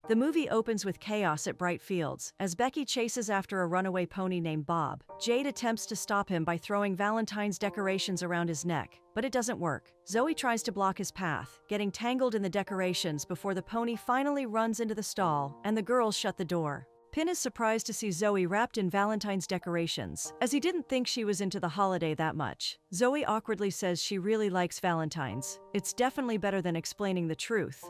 The movie opens with chaos at Bright Fields, as Becky chases after a runaway pony named Bob. Jade attempts to stop him by throwing Valentine's decorations around his neck, but it doesn't work. Zoe tries to block his path, getting tangled in the decorations before the pony finally runs into the stall, and the girls shut the door. Pin is surprised to see Zoe wrapped in Valentine's decorations, as he didn't think she was into the holiday that much. Zoe awkwardly says she really likes Valentine's. It's definitely better than explaining the truth.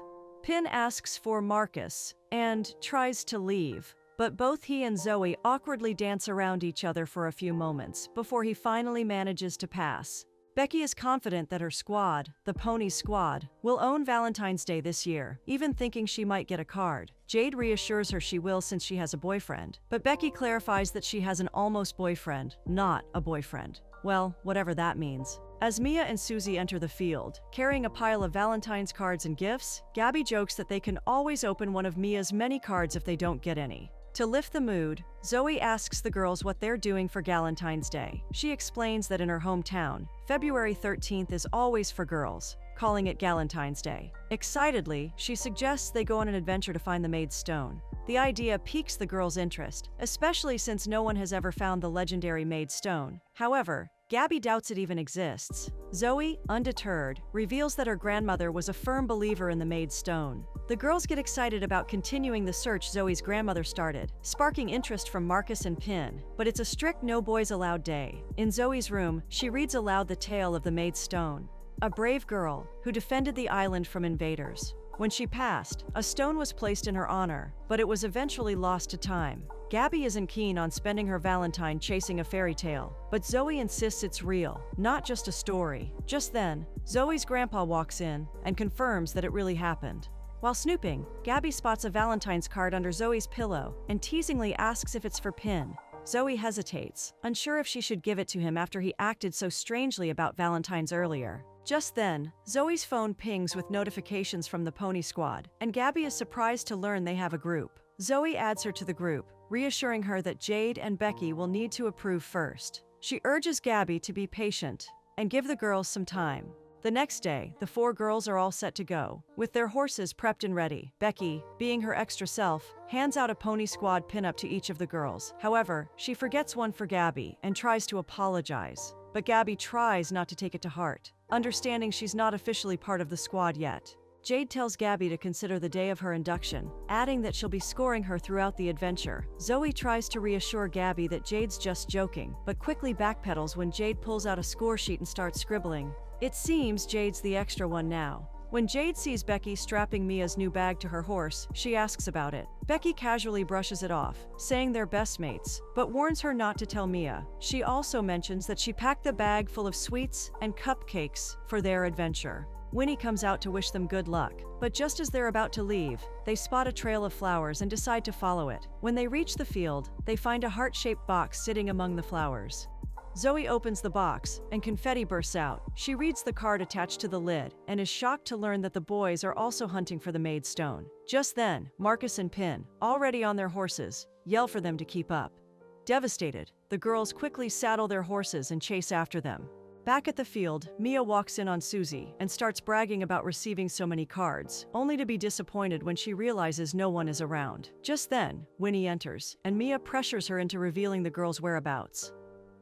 Pin asks for Marcus and tries to leave, but both he and Zoe awkwardly dance around each other for a few moments before he finally manages to pass. Becky is confident that her squad, the Pony Squad, will own Valentine's Day this year, even thinking she might get a card. Jade reassures her she will since she has a boyfriend, but Becky clarifies that she has an almost boyfriend, not a boyfriend. Well, whatever that means. As Mia and Susie enter the field, carrying a pile of Valentine's cards and gifts, Gabby jokes that they can always open one of Mia's many cards if they don't get any. To lift the mood, Zoe asks the girls what they're doing for Valentine's Day. She explains that in her hometown, February 13th is always for girls, calling it Galentine's Day. Excitedly, she suggests they go on an adventure to find the Maid's Stone. The idea piques the girls' interest, especially since no one has ever found the legendary Maid's Stone. However, Gabby doubts it even exists. Zoe, undeterred, reveals that her grandmother was a firm believer in the Maid's Stone. The girls get excited about continuing the search Zoe's grandmother started, sparking interest from Marcus and Pin, but it's a strict no boys allowed day. In Zoe's room, she reads aloud the tale of the Maid's Stone, a brave girl who defended the island from invaders. When she passed, a stone was placed in her honor, but it was eventually lost to time. Gabby isn't keen on spending her Valentine chasing a fairy tale, but Zoe insists it's real, not just a story. Just then, Zoe's grandpa walks in and confirms that it really happened. While snooping, Gabby spots a Valentine's card under Zoe's pillow and teasingly asks if it's for Pin. Zoe hesitates, unsure if she should give it to him after he acted so strangely about Valentine's earlier. Just then, Zoe's phone pings with notifications from the Pony Squad, and Gabby is surprised to learn they have a group. Zoe adds her to the group, reassuring her that Jade and Becky will need to approve first. She urges Gabby to be patient and give the girls some time. The next day, the four girls are all set to go, with their horses prepped and ready. Becky, being her extra self, hands out a Pony Squad pinup to each of the girls. However, she forgets one for Gabby and tries to apologize. But Gabby tries not to take it to heart, understanding she's not officially part of the squad yet. Jade tells Gabby to consider the day of her induction, adding that she'll be scoring her throughout the adventure. Zoe tries to reassure Gabby that Jade's just joking, but quickly backpedals when Jade pulls out a score sheet and starts scribbling. It seems Jade's the extra one now. When Jade sees Becky strapping Mia's new bag to her horse, she asks about it. Becky casually brushes it off, saying they're best mates, but warns her not to tell Mia. She also mentions that she packed the bag full of sweets and cupcakes for their adventure. Winnie comes out to wish them good luck, but just as they're about to leave, they spot a trail of flowers and decide to follow it. When they reach the field, they find a heart-shaped box sitting among the flowers. Zoe opens the box, and confetti bursts out. She reads the card attached to the lid, and is shocked to learn that the boys are also hunting for the Maid's Stone. Just then, Marcus and Pin, already on their horses, yell for them to keep up. Devastated, the girls quickly saddle their horses and chase after them. Back at the field, Mia walks in on Susie and starts bragging about receiving so many cards, only to be disappointed when she realizes no one is around. Just then, Winnie enters, and Mia pressures her into revealing the girls' whereabouts.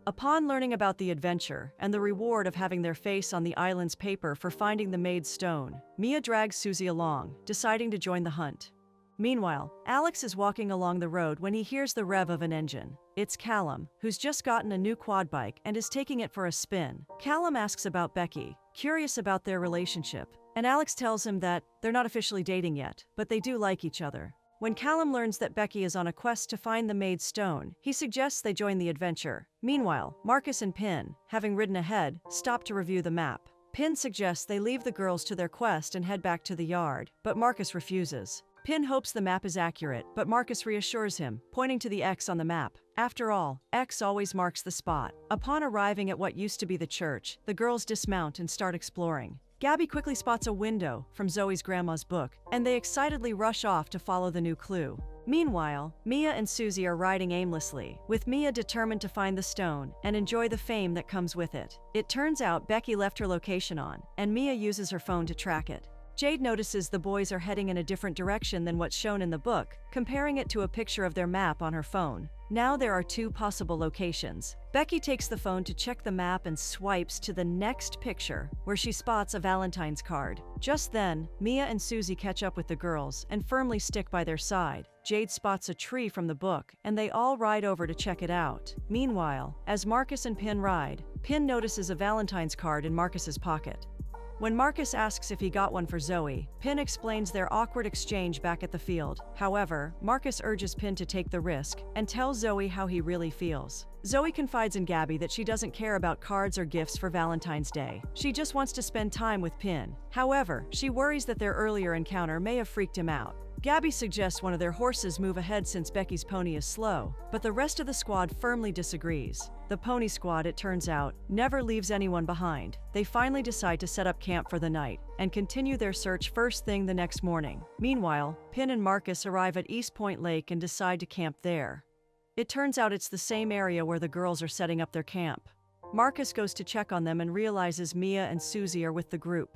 Upon learning about the adventure and the reward of having their face on the island's paper for finding the Maid's Stone, Mia drags Susie along, deciding to join the hunt. Meanwhile, Alex is walking along the road when he hears the rev of an engine. It's Callum, who's just gotten a new quad bike and is taking it for a spin. Callum asks about Becky, curious about their relationship, and Alex tells him that they're not officially dating yet, but they do like each other. When Callum learns that Becky is on a quest to find the Maid's Stone, he suggests they join the adventure. Meanwhile, Marcus and Pin, having ridden ahead, stop to review the map. Pin suggests they leave the girls to their quest and head back to the yard, but Marcus refuses. Pin hopes the map is accurate, but Marcus reassures him, pointing to the X on the map. After all, X always marks the spot. Upon arriving at what used to be the church, the girls dismount and start exploring. Gabby quickly spots a window from Zoe's grandma's book, and they excitedly rush off to follow the new clue. Meanwhile, Mia and Susie are riding aimlessly, with Mia determined to find the stone and enjoy the fame that comes with it. It turns out Becky left her location on, and Mia uses her phone to track it. Jade notices the boys are heading in a different direction than what's shown in the book, comparing it to a picture of their map on her phone. Now there are 2 possible locations. Becky takes the phone to check the map and swipes to the next picture, where she spots a Valentine's card. Just then, Mia and Susie catch up with the girls and firmly stick by their side. Jade spots a tree from the book, and they all ride over to check it out. Meanwhile, as Marcus and Pin ride, Pin notices a Valentine's card in Marcus's pocket. When Marcus asks if he got one for Zoe, Pin explains their awkward exchange back at the field. However, Marcus urges Pin to take the risk and tells Zoe how he really feels. Zoe confides in Gabby that she doesn't care about cards or gifts for Valentine's Day. She just wants to spend time with Pin. However, she worries that their earlier encounter may have freaked him out. Gabby suggests one of their horses move ahead since Becky's pony is slow, but the rest of the squad firmly disagrees. The pony squad, it turns out, never leaves anyone behind. They finally decide to set up camp for the night and continue their search first thing the next morning. Meanwhile, Pin and Marcus arrive at East Point Lake and decide to camp there. It turns out it's the same area where the girls are setting up their camp. Marcus goes to check on them and realizes Mia and Susie are with the group.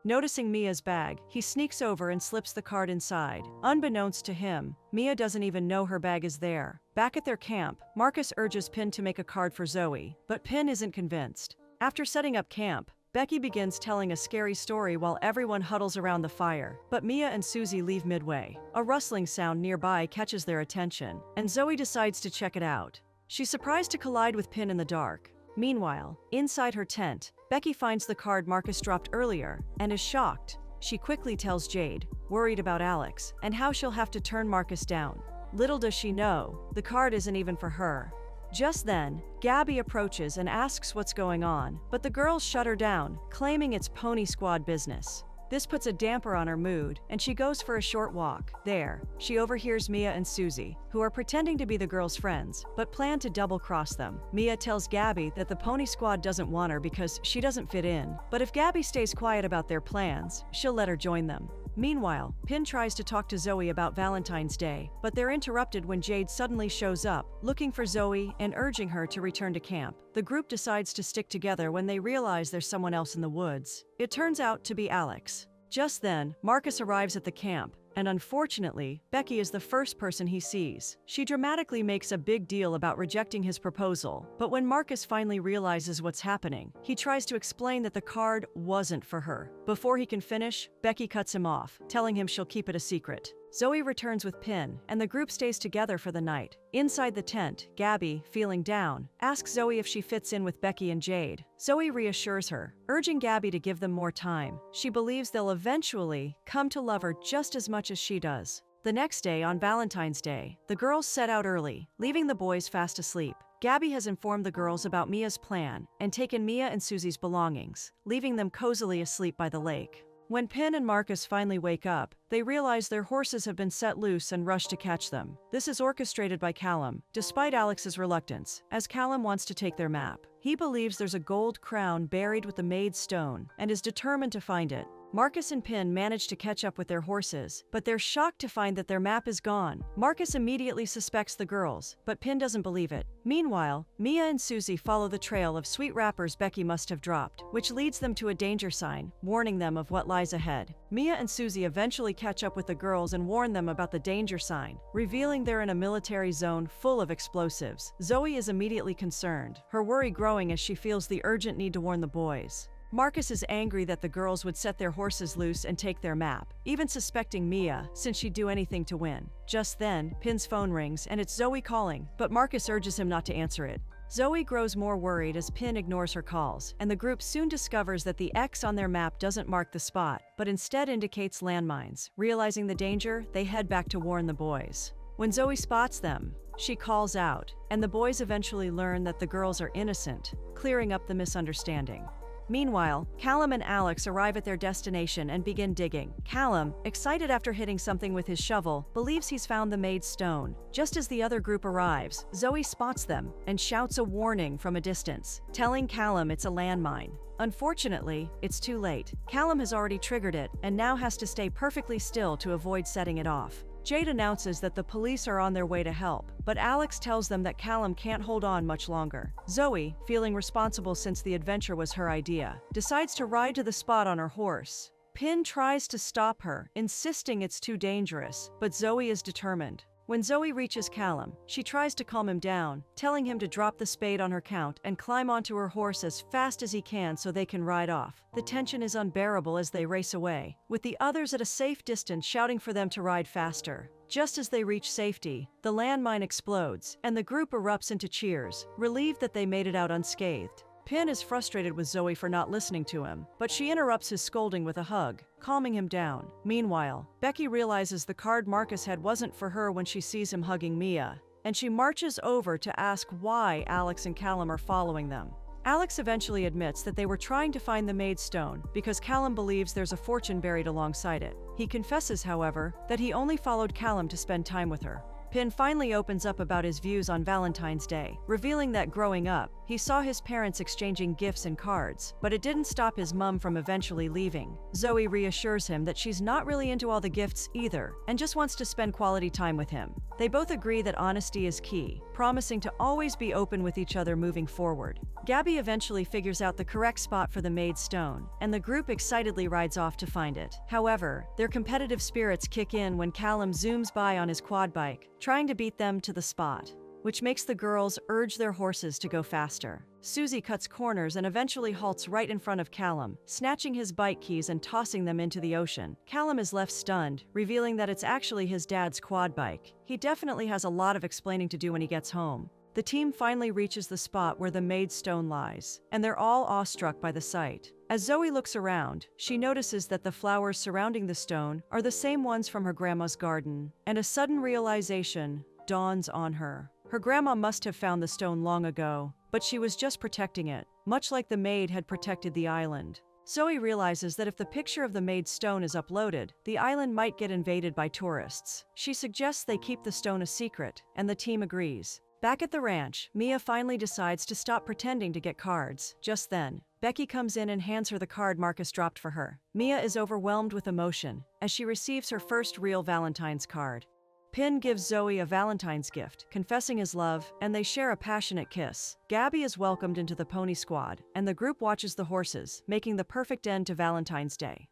Noticing Mia's bag, he sneaks over and slips the card inside. Unbeknownst to him, Mia doesn't even know her bag is there. Back at their camp, Marcus urges Pin to make a card for Zoe, but Pin isn't convinced. After setting up camp, Becky begins telling a scary story while everyone huddles around the fire, but Mia and Susie leave midway. A rustling sound nearby catches their attention, and Zoe decides to check it out. She's surprised to collide with Pin in the dark. Meanwhile, inside her tent, Becky finds the card Marcus dropped earlier and is shocked. She quickly tells Jade, worried about Alex, and how she'll have to turn Marcus down. Little does she know, the card isn't even for her. Just then, Gabby approaches and asks what's going on, but the girls shut her down, claiming it's Pony Squad business. This puts a damper on her mood, and she goes for a short walk. There, she overhears Mia and Susie, who are pretending to be the girls' friends, but plan to double-cross them. Mia tells Gabby that the Pony Squad doesn't want her because she doesn't fit in, but if Gabby stays quiet about their plans, she'll let her join them. Meanwhile, Pin tries to talk to Zoe about Valentine's Day, but they're interrupted when Jade suddenly shows up, looking for Zoe and urging her to return to camp. The group decides to stick together when they realize there's someone else in the woods. It turns out to be Alex. Just then, Marcus arrives at the camp, and unfortunately, Becky is the first person he sees. She dramatically makes a big deal about rejecting his proposal, but when Marcus finally realizes what's happening, he tries to explain that the card wasn't for her. Before he can finish, Becky cuts him off, telling him she'll keep it a secret. Zoe returns with Pin, and the group stays together for the night. Inside the tent, Gabby, feeling down, asks Zoe if she fits in with Becky and Jade. Zoe reassures her, urging Gabby to give them more time. She believes they'll eventually come to love her just as much as she does. The next day, on Valentine's Day, the girls set out early, leaving the boys fast asleep. Gabby has informed the girls about Mia's plan and taken Mia and Susie's belongings, leaving them cozily asleep by the lake. When Pin and Marcus finally wake up, they realize their horses have been set loose and rush to catch them. This is orchestrated by Callum, despite Alex's reluctance, as Callum wants to take their map. He believes there's a gold crown buried with the Maid's Stone and is determined to find it. Marcus and Pin manage to catch up with their horses, but they're shocked to find that their map is gone. Marcus immediately suspects the girls, but Pin doesn't believe it. Meanwhile, Mia and Susie follow the trail of sweet wrappers Becky must have dropped, which leads them to a danger sign, warning them of what lies ahead. Mia and Susie eventually catch up with the girls and warn them about the danger sign, revealing they're in a military zone full of explosives. Zoe is immediately concerned, her worry growing as she feels the urgent need to warn the boys. Marcus is angry that the girls would set their horses loose and take their map, even suspecting Mia, since she'd do anything to win. Just then, Pin's phone rings and it's Zoe calling, but Marcus urges him not to answer it. Zoe grows more worried as Pin ignores her calls, and the group soon discovers that the X on their map doesn't mark the spot, but instead indicates landmines. Realizing the danger, they head back to warn the boys. When Zoe spots them, she calls out, and the boys eventually learn that the girls are innocent, clearing up the misunderstanding. Meanwhile, Callum and Alex arrive at their destination and begin digging. Callum, excited after hitting something with his shovel, believes he's found the Maid's Stone. Just as the other group arrives, Zoe spots them and shouts a warning from a distance, telling Callum it's a landmine. Unfortunately, it's too late. Callum has already triggered it and now has to stay perfectly still to avoid setting it off. Jade announces that the police are on their way to help, but Alex tells them that Callum can't hold on much longer. Zoe, feeling responsible since the adventure was her idea, decides to ride to the spot on her horse. Pin tries to stop her, insisting it's too dangerous, but Zoe is determined. When Zoe reaches Callum, she tries to calm him down, telling him to drop the spade on her count and climb onto her horse as fast as he can so they can ride off. The tension is unbearable as they race away, with the others at a safe distance shouting for them to ride faster. Just as they reach safety, the landmine explodes, and the group erupts into cheers, relieved that they made it out unscathed. Pin is frustrated with Zoe for not listening to him, but she interrupts his scolding with a hug, calming him down. Meanwhile, Becky realizes the card Marcus had wasn't for her when she sees him hugging Mia, and she marches over to ask why Alex and Callum are following them. Alex eventually admits that they were trying to find the Maid Stone because Callum believes there's a fortune buried alongside it. He confesses, however, that he only followed Callum to spend time with her. Pin finally opens up about his views on Valentine's Day, revealing that growing up, he saw his parents exchanging gifts and cards, but it didn't stop his mum from eventually leaving. Zoe reassures him that she's not really into all the gifts either, and just wants to spend quality time with him. They both agree that honesty is key, promising to always be open with each other moving forward. Gabby eventually figures out the correct spot for the Maid Stone, and the group excitedly rides off to find it. However, their competitive spirits kick in when Callum zooms by on his quad bike, trying to beat them to the spot, which makes the girls urge their horses to go faster. Susie cuts corners and eventually halts right in front of Callum, snatching his bike keys and tossing them into the ocean. Callum is left stunned, revealing that it's actually his dad's quad bike. He definitely has a lot of explaining to do when he gets home. The team finally reaches the spot where the Maid Stone lies, and they're all awestruck by the sight. As Zoe looks around, she notices that the flowers surrounding the stone are the same ones from her grandma's garden, and a sudden realization dawns on her. Her grandma must have found the stone long ago, but she was just protecting it, much like the maid had protected the island. Zoe realizes that if the picture of the Maid Stone is uploaded, the island might get invaded by tourists. She suggests they keep the stone a secret, and the team agrees. Back at the ranch, Mia finally decides to stop pretending to get cards. Just then, Becky comes in and hands her the card Marcus dropped for her. Mia is overwhelmed with emotion as she receives her first real Valentine's card. Pin gives Zoe a Valentine's gift, confessing his love, and they share a passionate kiss. Gabby is welcomed into the pony squad, and the group watches the horses, making the perfect end to Valentine's Day.